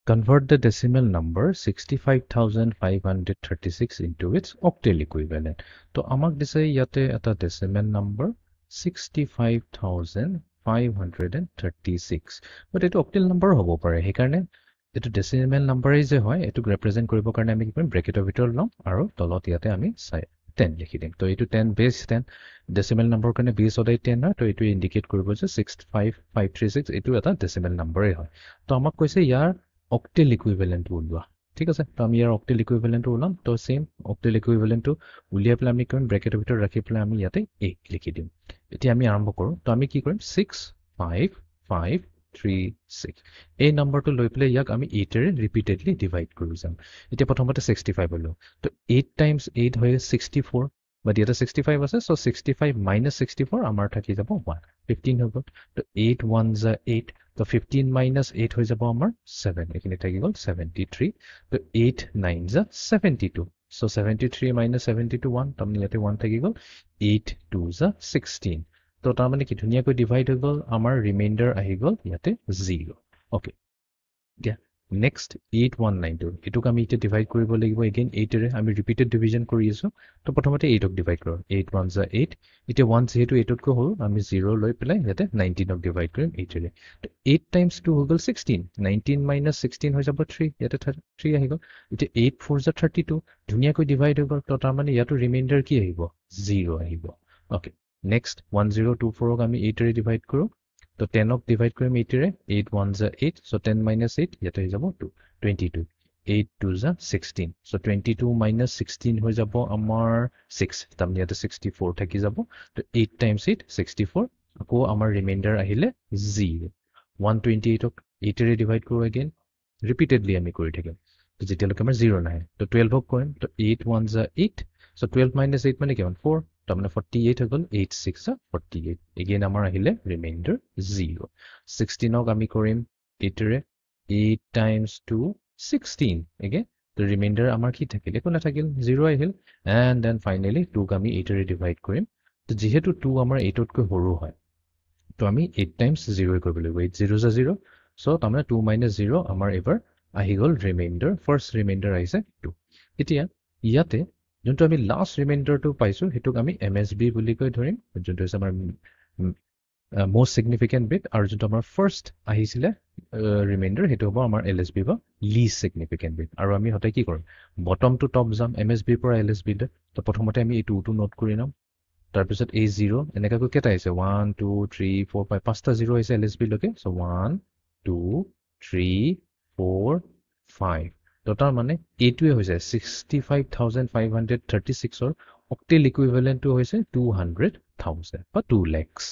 Convert the decimal number 65,536 into its octal equivalent. So amak dise yate eta decimal number 65,536. But etu octal number hobo pare. He karne etu decimal number is je hoy etu represent koribo karne ami ki bracket bitor lom aru tolot yate ami 10 likhi dim. So etu 10 base 10 decimal number karne base odai 10 na to etu indicate koribo je 65536 etu eta decimal number hoy. To amak koise yar octal equivalent ulwa ঠিক আছে তো আমি ইয়াৰ octal equivalent উলাম তো same octal equivalent টো উলিয়াই পেলাই আমি কোন ব্ৰ্যাকেটৰ ভিতৰত ৰাখি পেলাই আমি ইয়াতে 8 লিখি দিম এতিয়া আমি আৰম্ভ কৰো তো আমি কি কৰিম 65536 এই নম্বৰটো লৈ পেলাই ইয়াক আমি 8 এৰে ৰিপিটেডলি ডিভাইড কৰি যাম এতিয়া প্ৰথমতে 65 হলো তো 8 টাইমছ 8 হয় 64 but ইয়াতে 65 আছে so 65 minus 64 আমাৰ থাকি যাব 1 15 হ'ব তো 8 1s are 8 তো 15 minus 8 হৈ যাব আমাৰ 7 এখিনি থাকি গল 73 তো 8 9s are 72 so 73 minus 72 1 তো ইয়াতে 1 থাকি গল 8 2s are 16 তো তাৰ মানে কি ধুনিয়াকৈ ডিভাইড হৈ গল আমাৰ ৰিমাইন্ডাৰ আহি গল ইয়াতে 0 ওকে দিয়া Next 8192 এটুক আমি ইতে ডিভাইড কৰিব লাগিব again 8 এৰে আমি ৰিপিটেড ডিভিজন কৰি আছো তো প্ৰথমতে 8 ক ডিভাইড কৰো 8 1s are 8 ইতে 1 যেহেতু 8 তকৈ হল আমি 0 লৈ পেলাই ইয়াতে 19 ক ডিভাইড কৰিম 8 এৰে তো 8 times 2 হৈ গল 16 19 minus 16 হৈ যাব 3 ইয়াতে 3 আহি গল ইতে 8 4s are 32 ধুনিয়াকৈ ডিভাইড হৈ গল তো তাৰ মানে ইয়াটো ৰিমাইন্ডাৰ কি আহিব 0 আহিব ওকে নেক্সট 1024 ক আমি 8 এৰে ডিভাইড কৰো তো 10 ক ডিভাইড কৰিম 8 এৰে 8 1s are 8 so 10 minus 8 ইয়াতে হৈ যাব 2 22 8 2s are 16 so 22 minus 16 হৈ যাব আমাৰ 6 তাম ইয়াতে 64 থাকি যাব তো 8 times 8 64 আকৌ আমাৰ ৰিমাইন্ডাৰ আহিলে 0 128 ক 8 এৰে ডিভাইড কৰো again ৰিপিটেডলি আমি কৰি থাকিম তো যেতিয়ালৈকে আমাৰ 0 নাহে তো 12 ক কৰিম তো 8 1s are 8 so 12 minus 8 মানে কিমান 4 তো মানে 48 হৈ গল 8 6 are 48 again আমাৰ আহিলে ৰিমাইন্ডাৰ 0 16 ক আমি কৰিম 8 এৰে 8 times 2 16 again the remainder আমাৰ কি থাকিল একো নাথাকিল 0 আহিল and then finally 2 ক আমি 8 এৰে ডিভাইড কৰিম তো যেহেতু 2 আমাৰ 8 তকৈ সৰু হয় তো আমি 8 times 0 কৰিব লাগিব 8 0s are 0 so তাৰমানে 2 minus 0 আমাৰ এবাৰ আহি গল ৰিমাইন্ডাৰ ফাৰ্স্ট ৰিমাইন্ডাৰ আহিছে 2 এতিয়া ইয়াতে যোনটো আমি লাষ্ট ৰিমাইন্ডাৰটো পাইছো হেতুক আমি MSB বুলি কৈ ধৰিম যোনটো হৈছে আমাৰ most significant bit আৰু যোনটো আমাৰ ফাৰ্স্ট আহিছিলে ৰিমাইন্ডাৰ হেতু হ'ব আমাৰ LSB বা least significant bit আৰু আমি হতে কি কৰিম বটম টু টপ যাম MSB পৰা LSB তে তো প্ৰথমতে আমি এই 2 টো নোট কৰি নাম তাৰ পিছত এই 0 এনেকা কৈ কেটা আছে 1 2 3 4 5 পাঁচটা 0 আছে LSB লকে so 1 2 3 4 5 তো তাৰ মানে এইটোৱে হৈছে 65,536 ৰ octal equivalent টো হৈছে 200,000 বা 2 lakhs